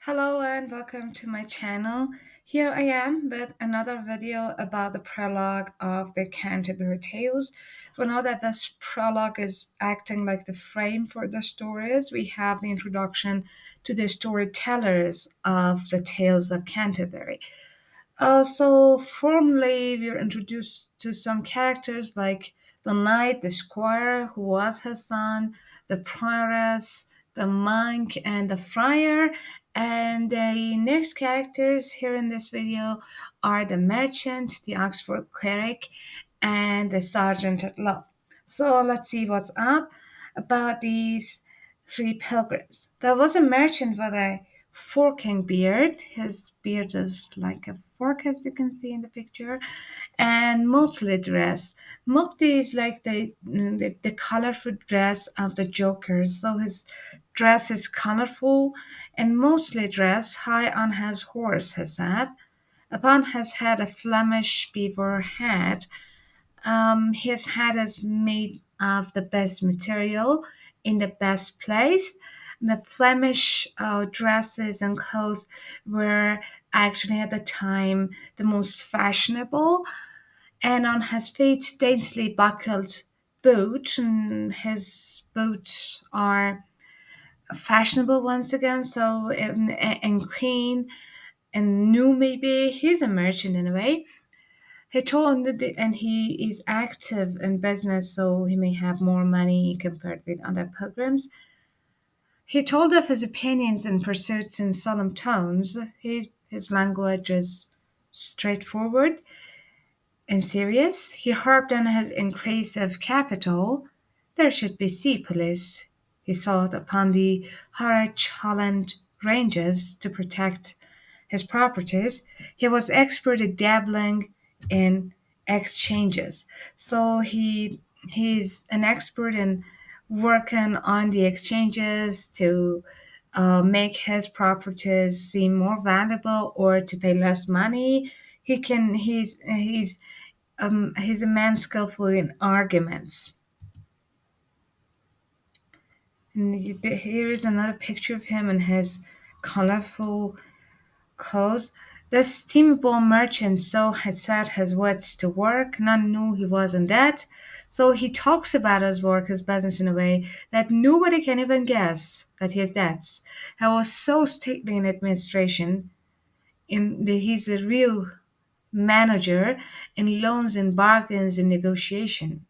Hello and welcome to my channel. Here I am with another video about the prologue of the Canterbury Tales. We know that this prologue is acting like the frame for the stories. We have the introduction to the storytellers of the Tales of Canterbury. So formally, we are introduced to some characters like the knight, the squire, who was his son, the prioress, the monk, and the friar. And the next characters here in this video are the merchant, the Oxford cleric, and the sergeant at law. So let's see what's up about these three pilgrims. There was a merchant with a forking beard. His beard is like a fork, as you can see in the picture, and motley dress. Motley is like the colorful dress of the Jokers. So his dress is colorful, and motley dress high on his horse he sat. Upon his head a Flemish beaver hat. His hat is made of the best material in the best place. The Flemish dresses and clothes were actually at the time the most fashionable, and on his feet daintily buckled boots, and his boots are fashionable once again, so and clean and new. Maybe he's a merchant in a way. He told that and he is active in business, so he may have more money compared with other pilgrims. He told of his opinions and pursuits in solemn tones. His language is straightforward and serious. He harped on his increase of capital. There should be sea police, he thought, upon the Harwich Holland ranges to protect his properties. He was expert at dabbling in exchanges. So he's an expert in working on the exchanges to make his properties seem more valuable or to pay less money. He's a man skillful in arguments. And here is another picture of him in his colorful clothes. The estimable merchant so had set his wits to work, none knew he was in debt. So he talks about his work, his business in a way that nobody can even guess that he has debts. He was so stately in administration, he's a real manager in loans and bargains and negotiation.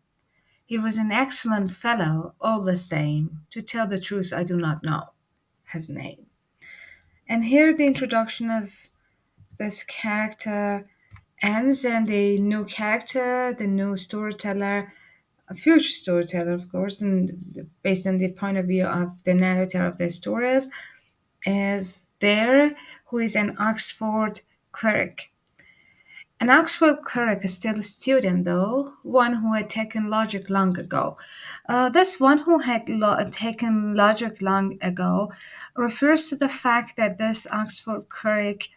He was an excellent fellow, all the same. To tell the truth, I do not know his name. And here the introduction of this character ends, and the new character, the new storyteller, a future storyteller, of course, and based on the point of view of the narrator of the stories, is there, who is an Oxford cleric. An Oxford cleric is still a student, though, one who had taken logic long ago. This one who had taken logic long ago refers to the fact that this Oxford cleric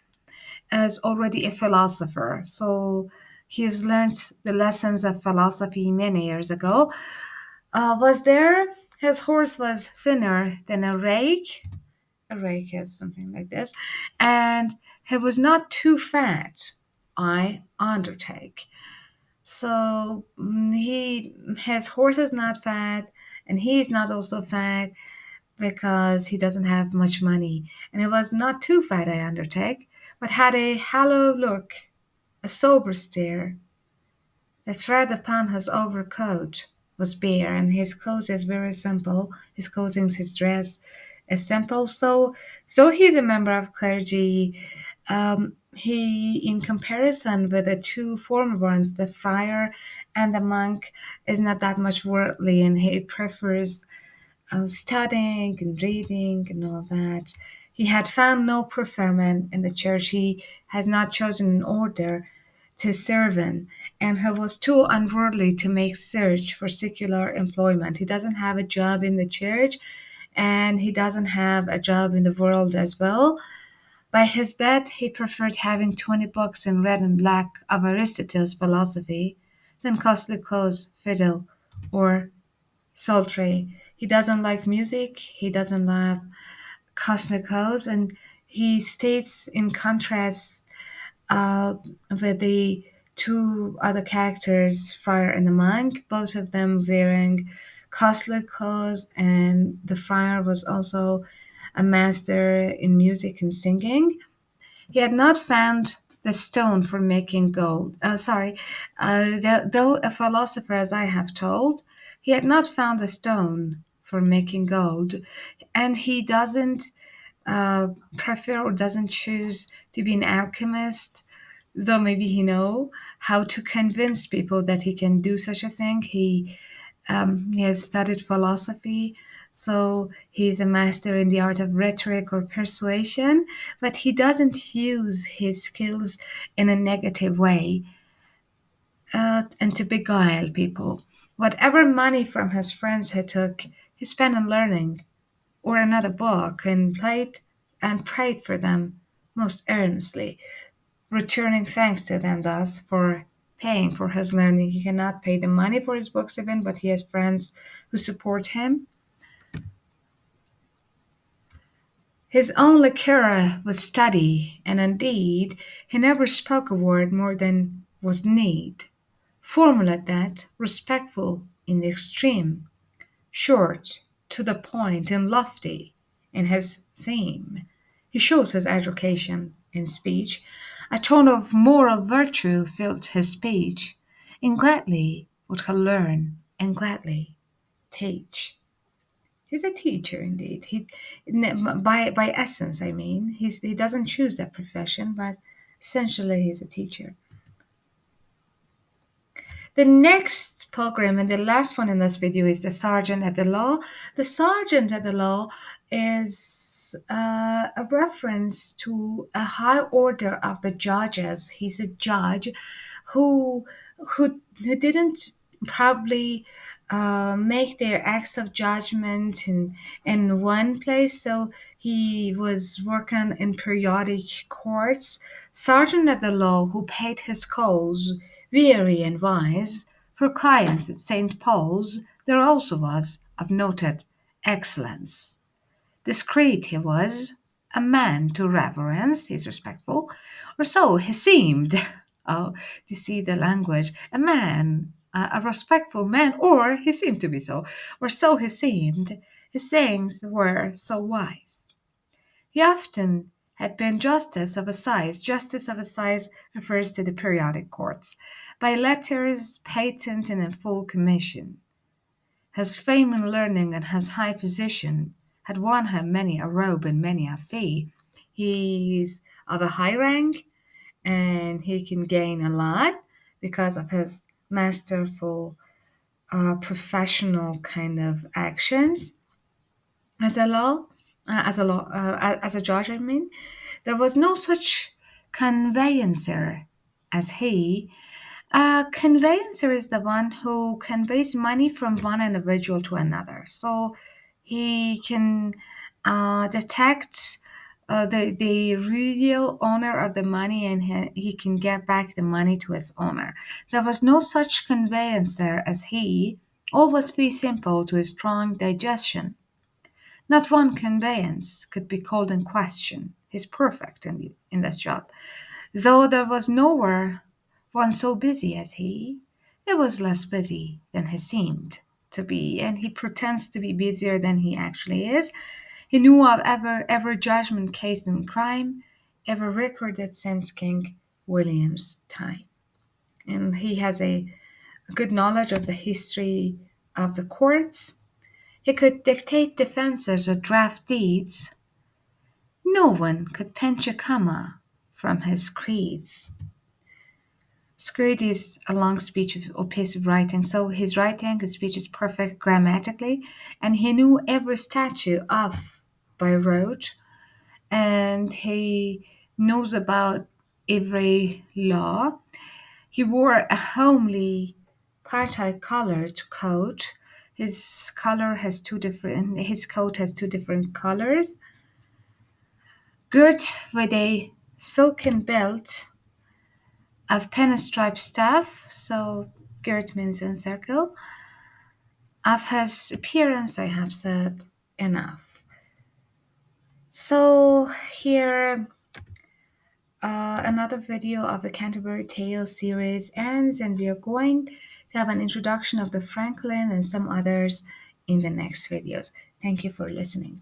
is already a philosopher. So he has learned the lessons of philosophy many years ago. Was there? His horse was thinner than a rake. A rake is something like this. And he was not too fat, I undertake. So his horse is not fat, and he is not also fat because he doesn't have much money. And he was not too fat, I undertake, but had a hollow look, a sober stare. The thread upon his overcoat was bare, and his clothes is very simple. His clothing, his dress is simple. So he's a member of clergy. He, in comparison with the two former ones, the friar and the monk, is not that much worldly, and he prefers studying and reading and all that. He had found no preferment in the church. He has not chosen an order to serve in, and he was too unworldly to make search for secular employment. He doesn't have a job in the church, and he doesn't have a job in the world as well. By his bed, he preferred having 20 books in red and black of Aristotle's philosophy than costly clothes, fiddle, or sultry. He doesn't like music. He doesn't love costly clothes, and He states in contrast uh, with the two other characters, Friar and the monk, both of them wearing costly clothes, and the friar was also a master in music and singing. He had not found the stone for making gold. Though a philosopher, as I have told, he had not found the stone for making gold, and he doesn't uh, prefer or doesn't choose to be an alchemist, though maybe he know how to convince people that he can do such a thing. He has studied philosophy, so he's a master in the art of rhetoric or persuasion, but he doesn't use his skills in a negative way and to beguile people. Whatever money from his friends he took, he spent on learning or another book and played and prayed for them most earnestly, returning thanks to them thus for paying for his learning. He cannot pay the money for his books even, but he has friends who support him. His only cure was study, and indeed he never spoke a word more than was need. Formal at that, respectful in the extreme, short, to the point, and lofty in his theme. He shows his education in speech. A tone of moral virtue filled his speech, and gladly would he learn and gladly teach. He's a teacher indeed. By essence, I mean, he doesn't choose that profession, but essentially he's a teacher. The next pilgrim and the last one in this video is the sergeant at the law. The sergeant at the law is a reference to a high order of the judges. He's a judge who who didn't probably make their acts of judgment in one place. So he was working in periodic courts. Sergeant at the law who paid his calls weary and wise, for clients at St. Paul's there also was of noted excellence. Discreet he was, a man to reverence, he's respectful, or so he seemed. Oh, you see the language, a man, a respectful man, or he seemed to be so, or so he seemed. His sayings were so wise. He often had been justice of assize. Justice of assize refers to the periodic courts. By letters, patent, and in full commission. His fame and learning and his high position had won him many a robe and many a fee. He's of a high rank and he can gain a lot because of his masterful professional kind of actions as a law as a judge, I mean. There was no such conveyancer as he. A conveyancer is the one who conveys money from one individual to another. So he can detect the real owner of the money, and he can get back the money to its owner. There was no such conveyancer as he. All was fee simple to his strong digestion. Not one conveyance could be called in question. He's perfect in this job. Though there was nowhere one so busy as he, it was less busy than he seemed to be, and he pretends to be busier than he actually is. He knew of every judgment case in crime, ever recorded since King William's time. And he has a good knowledge of the history of the courts. He could dictate defenses or draft deeds. No one could pinch a comma from his creeds. Screed is a long speech or piece of writing, so his speech is perfect grammatically, and he knew every statute off by rote, and he knows about every law. He wore a homely parti-colored coat. His coat has two different colors, girt with a silken belt of pinstripe stuff, so girt means encircle. Of his appearance I have said enough. So here another video of the Canterbury Tales series ends, and we are going to have an introduction of the Franklin and some others in the next videos. Thank you for listening.